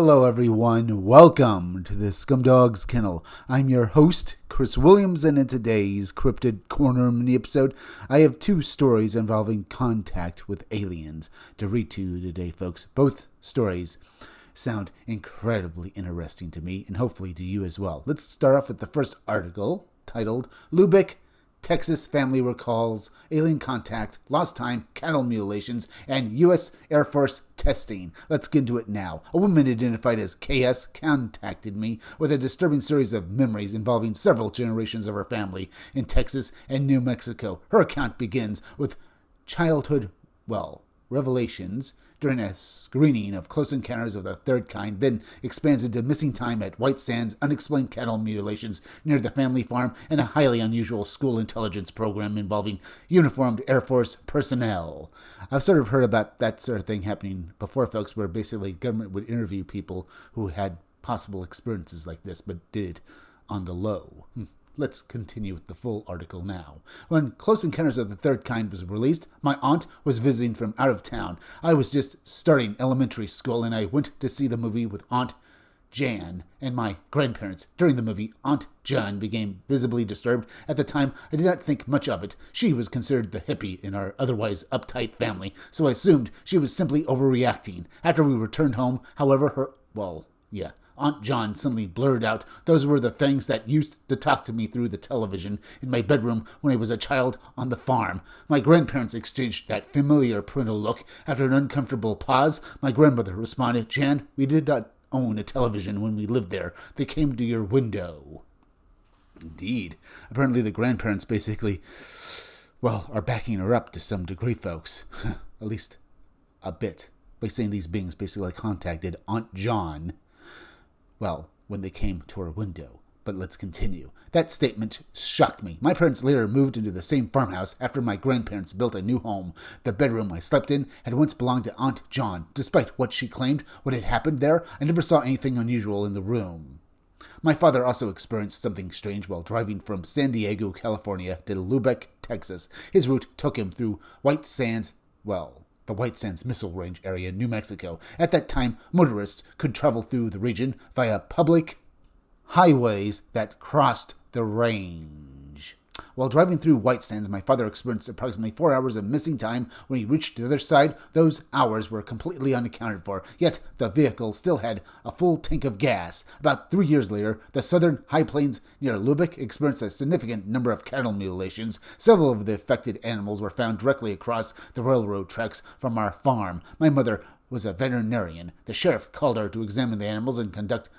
Hello everyone, welcome to the Scumdog's Kennel. I'm your host, Chris Williams, and in today's Cryptid Corner mini-episode, I have two stories involving contact with aliens to read to you today, folks. Both stories sound incredibly interesting to me, and hopefully to you as well. Let's start off with the first article, titled, Lubbock, Texas Family Recalls Alien Contact, Lost Time, Cattle Mutilations, and U.S. Air Force Testing. Let's get into it now. A woman identified as KS contacted me with a disturbing series of memories involving several generations of her family in Texas and New Mexico. Her account begins with childhood, revelations during a screening of Close Encounters of the Third Kind, then expands into missing time at White Sands, unexplained cattle mutilations near the family farm, and a highly unusual school intelligence program involving uniformed Air Force personnel. I've sort of heard about that sort of thing happening before, folks, where basically government would interview people who had possible experiences like this, but did it on the low. Let's continue with the full article now. When Close Encounters of the Third Kind was released, my aunt was visiting from out of town. I was just starting elementary school, and I went to see the movie with Aunt Jan and my grandparents. During the movie, Aunt Jan became visibly disturbed. At the time, I did not think much of it. She was considered the hippie in our otherwise uptight family, so I assumed she was simply overreacting. After we returned home, however, Aunt John suddenly blurted out, "Those were the things that used to talk to me through the television in my bedroom when I was a child on the farm." My grandparents exchanged that familiar parental look. After an uncomfortable pause, my grandmother responded, "Jan, we did not own a television when we lived there. They came to your window." Indeed. Apparently the grandparents basically, are backing her up to some degree, folks. At least a bit. By saying these beings basically contacted Aunt John when they came to our window. But let's continue. That statement shocked me. My parents later moved into the same farmhouse after my grandparents built a new home. The bedroom I slept in had once belonged to Aunt John. Despite what she claimed what had happened there, I never saw anything unusual in the room. My father also experienced something strange while driving from San Diego, California to Lubbock, Texas. His route took him through White Sands, the White Sands Missile Range area in New Mexico. At that time, motorists could travel through the region via public highways that crossed the range. While driving through White Sands, my father experienced approximately 4 hours of missing time. When he reached the other side, those hours were completely unaccounted for, yet the vehicle still had a full tank of gas. About 3 years later, the southern high plains near Lubbock experienced a significant number of cattle mutilations. Several of the affected animals were found directly across the railroad tracks from our farm. My mother was a veterinarian. The sheriff called her to examine the animals and conduct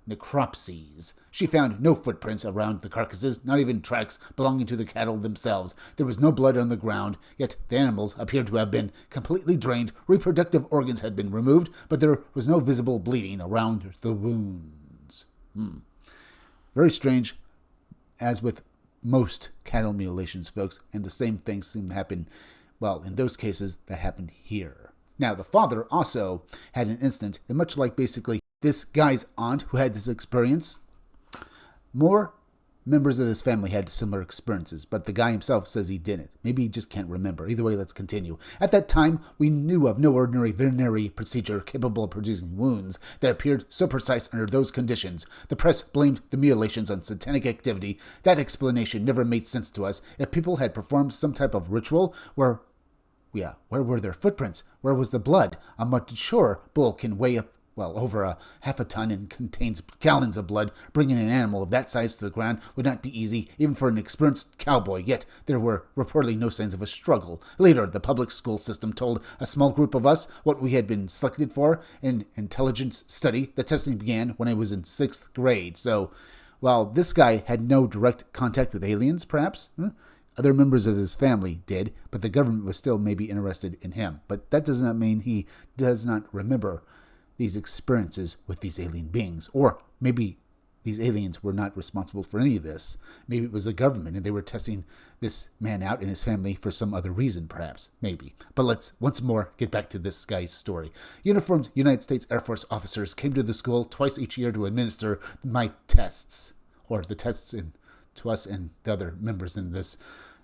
necropsies. She found no footprints around the carcasses, not even tracks belonging to the cattle themselves. There was no blood on the ground, yet the animals appeared to have been completely drained. Reproductive organs had been removed, but there was no visible bleeding around the wounds. Very strange, as with most cattle mutilations, folks, and the same things seem to happen, in those cases, that happened here. Now, the father also had an incident, and much like basically this guy's aunt who had this experience, more members of this family had similar experiences, but the guy himself says he didn't. Maybe he just can't remember. Either way, let's continue. At that time, we knew of no ordinary veterinary procedure capable of producing wounds that appeared so precise under those conditions. The press blamed the mutilations on satanic activity. That explanation never made sense to us. If people had performed some type of ritual, where were their footprints? Where was the blood? A mature bull can weigh up over a half a ton and contains gallons of blood. Bringing an animal of that size to the ground would not be easy, even for an experienced cowboy, yet there were reportedly no signs of a struggle. Later, the public school system told a small group of us what we had been selected for in intelligence study. The testing began when I was in 6th grade, so while this guy had no direct contact with aliens, perhaps, other members of his family did, but the government was still maybe interested in him. But that does not mean he does not remember these experiences with these alien beings. Or maybe these aliens were not responsible for any of this. Maybe it was the government and they were testing this man out and his family for some other reason, perhaps. Maybe. But let's once more get back to this guy's story. Uniformed United States Air Force officers came to the school twice each year to administer my tests, or the tests to us and the other members in this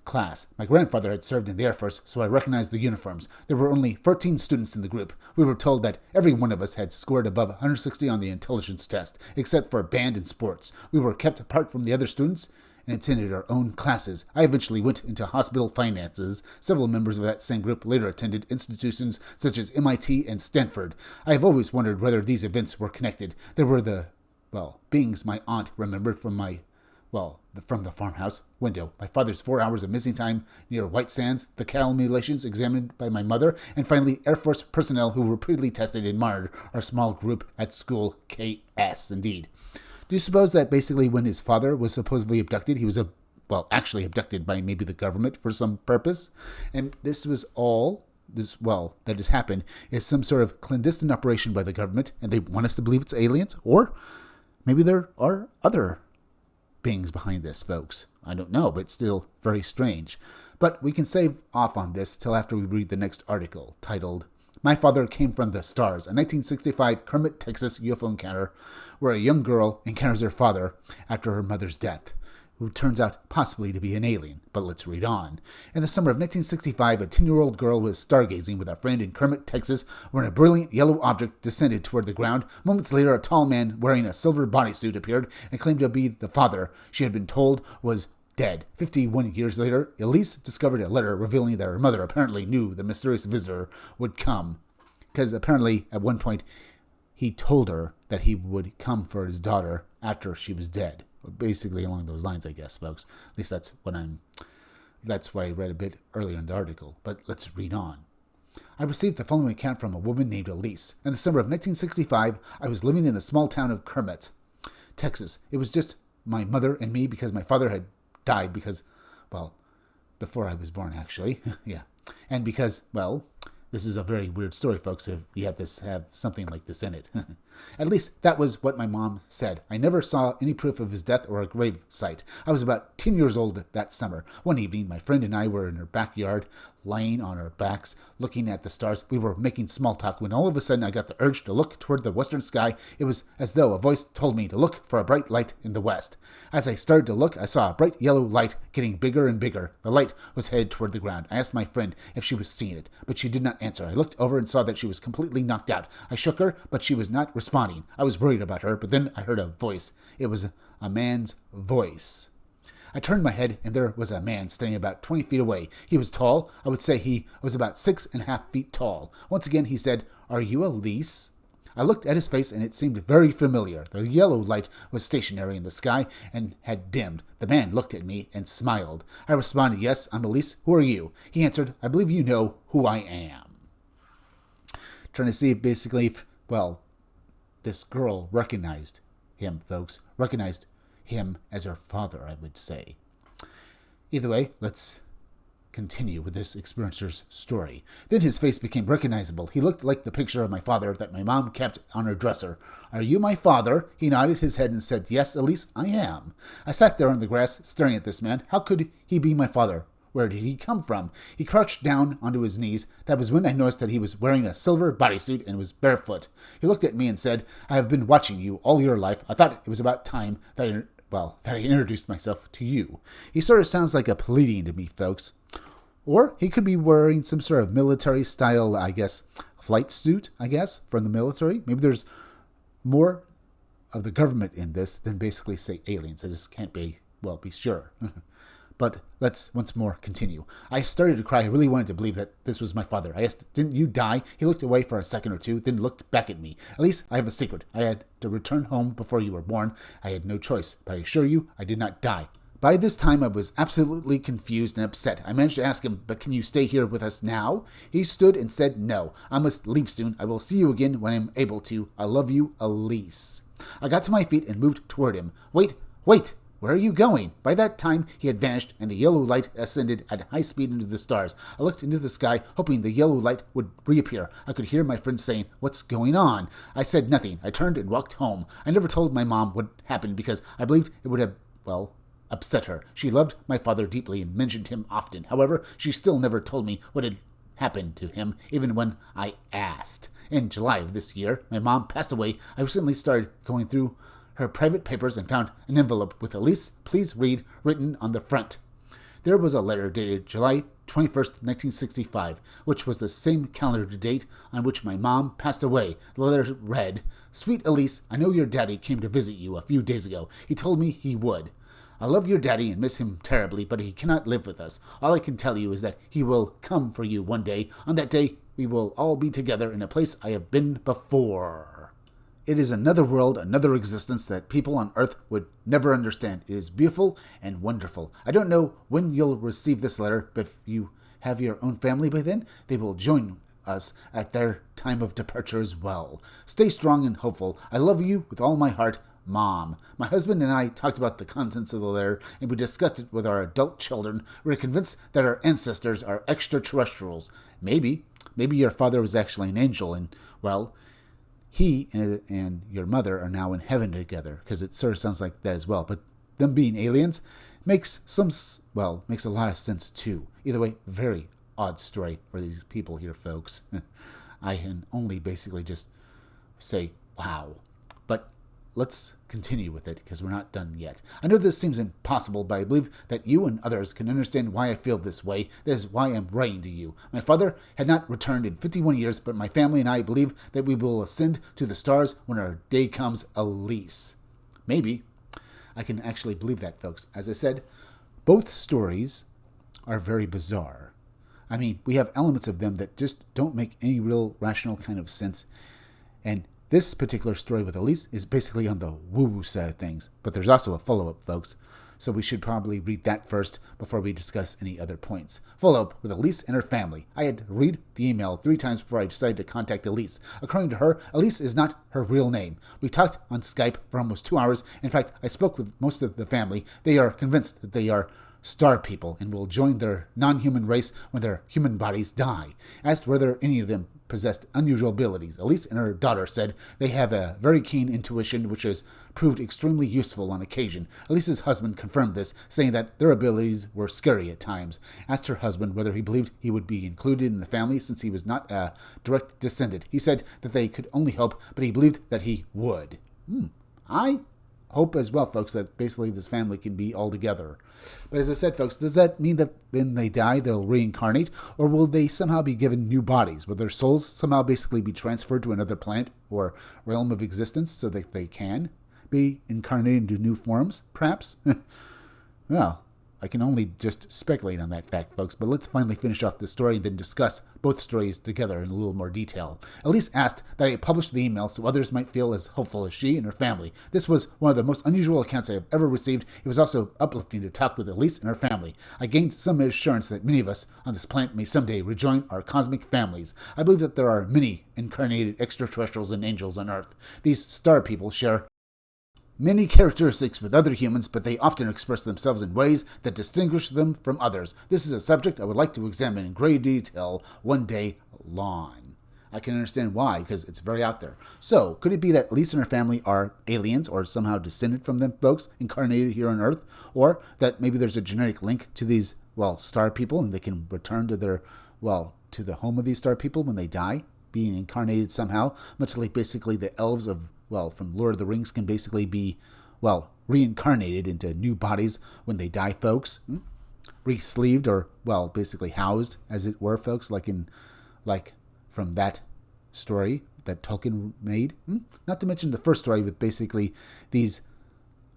class. My grandfather had served in the Air Force, so I recognized the uniforms. There were only 14 students in the group. We were told that every one of us had scored above 160 on the intelligence test, except for band and sports. We were kept apart from the other students and attended our own classes. I eventually went into hospital finances. Several members of that same group later attended institutions such as MIT and Stanford. I have always wondered whether these events were connected. There were the, beings my aunt remembered from the farmhouse window, my father's 4 hours of missing time near White Sands, the cattle mutilations examined by my mother, and finally Air Force personnel who repeatedly tested and monitored our small group at school, KS, indeed. Do you suppose that basically when his father was supposedly abducted, he was actually abducted by maybe the government for some purpose? And that has happened is some sort of clandestine operation by the government, and they want us to believe it's aliens? Or maybe there are other beings behind this, folks. I don't know, but still very strange. But we can save off on this till after we read the next article, titled My Father Came from the Stars, a 1965 Kermit, Texas UFO encounter where a young girl encounters her father after her mother's death, who turns out possibly to be an alien. But let's read on. In the summer of 1965, a 10-year-old girl was stargazing with a friend in Kermit, Texas, when a brilliant yellow object descended toward the ground. Moments later, a tall man wearing a silver bodysuit appeared and claimed to be the father she had been told was dead. 51 years later, Elise discovered a letter revealing that her mother apparently knew the mysterious visitor would come. Because apparently, at one point, he told her that he would come for his daughter after she was dead. Basically along those lines, I guess, folks. At least that's what I read a bit earlier in the article. But let's read on. I received the following account from a woman named Elise. In the summer of 1965, I was living in the small town of Kermit, Texas. It was just my mother and me because my father had died before I was born, actually. Yeah. And because, this is a very weird story, folks, so we have to have something like this in it. At least that was what my mom said. I never saw any proof of his death or a grave site. I was about 10 years old that summer. One evening, my friend and I were in her backyard, lying on our backs, looking at the stars. We were making small talk when all of a sudden I got the urge to look toward the western sky. It was as though a voice told me to look for a bright light in the west. As I started to look, I saw a bright yellow light getting bigger and bigger. The light was headed toward the ground. I asked my friend if she was seeing it, but she did not answer. I looked over and saw that she was completely knocked out. I shook her, but she was not responding. I was worried about her, but then I heard a voice. It was a man's voice. I turned my head, and there was a man standing about 20 feet away. He was tall. I would say he was about 6.5 feet tall. Once again, he said, "Are you Elise?" I looked at his face, and it seemed very familiar. The yellow light was stationary in the sky and had dimmed. The man looked at me and smiled. I responded, "Yes, I'm Elise. Who are you?" He answered, "I believe you know who I am." Trying to see if this girl recognized him, folks. Recognized him as her father, I would say. Either way, let's continue with this experiencer's story. Then his face became recognizable. He looked like the picture of my father that my mom kept on her dresser. "Are you my father?" He nodded his head and said, "Yes, Elise, I am." I sat there on the grass, staring at this man. How could he be my father? Where did he come from? He crouched down onto his knees. That was when I noticed that he was wearing a silver bodysuit and was barefoot. He looked at me and said, "I have been watching you all your life. I thought it was about time that I introduced myself to you." He sort of sounds like a pleading to me, folks. Or he could be wearing some sort of military style, flight suit, from the military. Maybe there's more of the government in this than basically, say, aliens. I just can't be sure. But let's once more continue. I started to cry. I really wanted to believe that this was my father. I asked, "Didn't you die?" He looked away for a second or two, then looked back at me. "At least I have a secret. I had to return home before you were born. I had no choice, but I assure you I did not die." By this time, I was absolutely confused and upset. I managed to ask him, "But can you stay here with us now?" He stood and said, "No. I must leave soon. I will see you again when I am able to. I love you, Elise." I got to my feet and moved toward him. Wait! Where are you going?" By that time, he had vanished, and the yellow light ascended at high speed into the stars. I looked into the sky, hoping the yellow light would reappear. I could hear my friend saying, "What's going on?" I said nothing. I turned and walked home. I never told my mom what happened because I believed it would have, upset her. She loved my father deeply and mentioned him often. However, she still never told me what had happened to him, even when I asked. In July of this year, my mom passed away. I recently started going through her private papers and found an envelope with "Elise, please read" written on the front. There was a letter dated July 21st, 1965, which was the same calendar date on which my mom passed away. The letter read, "Sweet Elise, I know your daddy came to visit you a few days ago. He told me he would. I love your daddy and miss him terribly, but he cannot live with us. All I can tell you is that he will come for you one day. On that day, we will all be together in a place I have been before." It is another world, another existence that people on Earth would never understand. It is beautiful and wonderful. I don't know when you'll receive this letter, but if you have your own family by then, they will join us at their time of departure as well. Stay strong and hopeful. I love you with all my heart, Mom. My husband and I talked about the contents of the letter, and we discussed it with our adult children. We're convinced that our ancestors are extraterrestrials. Maybe your father was actually an angel, and, well, he and your mother are now in heaven together, because it sort of sounds like that as well. But them being aliens makes a lot of sense too. Either way, very odd story for these people here, folks. I can only basically just say, wow. But let's continue with it, because we're not done yet. I know this seems impossible, but I believe that you and others can understand why I feel this way. That is why I'm writing to you. My father had not returned in 51 years, but my family and I believe that we will ascend to the stars when our day comes, Elise. Maybe. I can actually believe that, folks. As I said, both stories are very bizarre. I mean, we have elements of them that just don't make any real rational kind of sense. And this particular story with Elise is basically on the woo-woo side of things. But there's also a follow-up, folks. So we should probably read that first before we discuss any other points. Follow-up with Elise and her family. I had to read the email 3 times before I decided to contact Elise. According to her, Elise is not her real name. We talked on Skype for almost 2 hours. In fact, I spoke with most of the family. They are convinced that they are star people and will join their non-human race when their human bodies die. Asked whether any of them possessed unusual abilities, Elise and her daughter said they have a very keen intuition which has proved extremely useful on occasion. Elise's husband confirmed this, saying that their abilities were scary at times. Asked her husband whether he believed he would be included in the family since he was not a direct descendant. He said that they could only hope, but he believed that he would. I hope as well, folks, that basically this family can be all together. But as I said, folks, does that mean that when they die, they'll reincarnate? Or will they somehow be given new bodies? Will their souls somehow basically be transferred to another planet or realm of existence so that they can be incarnated into new forms, perhaps? Well, I can only just speculate on that fact, folks, but let's finally finish off this story and then discuss both stories together in a little more detail. Elise asked that I publish the email so others might feel as hopeful as she and her family. This was one of the most unusual accounts I have ever received. It was also uplifting to talk with Elise and her family. I gained some assurance that many of us on this planet may someday rejoin our cosmic families. I believe that there are many incarnated extraterrestrials and angels on Earth. These star people share many characteristics with other humans, but they often express themselves in ways that distinguish them from others. This is a subject I would like to examine in great detail one day long. I can understand why, because it's very out there. So, could it be that Elise and her family are aliens, or somehow descended from them folks, incarnated here on Earth? Or that maybe there's a genetic link to these, star people, and they can return to their, to the home of these star people when they die, being incarnated somehow, much like basically the elves of from Lord of the Rings can basically be, reincarnated into new bodies when they die, folks. Re-sleeved or, basically housed, as it were, folks, from that story that Tolkien made. Not to mention the first story with basically these,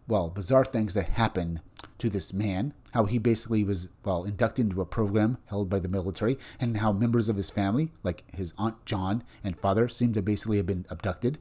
bizarre things that happened to this man, how he basically was, inducted into a program held by the military, and how members of his family, like his Aunt John and father, seemed to basically have been abducted.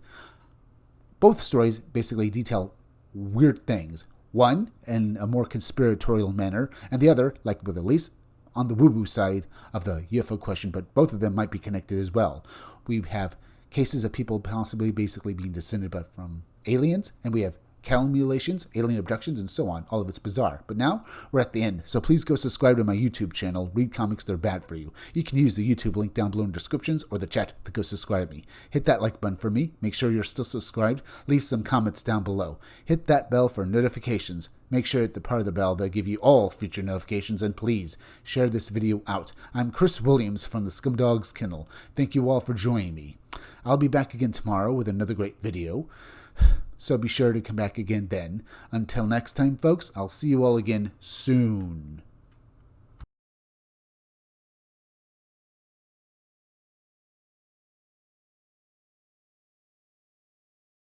Both stories basically detail weird things. One in a more conspiratorial manner, and the other, like with Elise, on the woo-woo side of the UFO question, but both of them might be connected as well. We have cases of people possibly basically being descended from aliens, and we have cow mutilations, alien abductions, and so on. All of it's bizarre. But now, we're at the end, so please go subscribe to my YouTube channel, Read Comics They're Bad For You. You can use the YouTube link down below in the descriptions or the chat to go subscribe me. Hit that like button for me. Make sure you're still subscribed. Leave some comments down below. Hit that bell for notifications. Make sure hit the part of the bell that'll give you all future notifications, and please share this video out. I'm Chris Williams from the Scumdogs Kennel. Thank you all for joining me. I'll be back again tomorrow with another great video. So be sure to come back again then. Until next time, folks, I'll see you all again soon.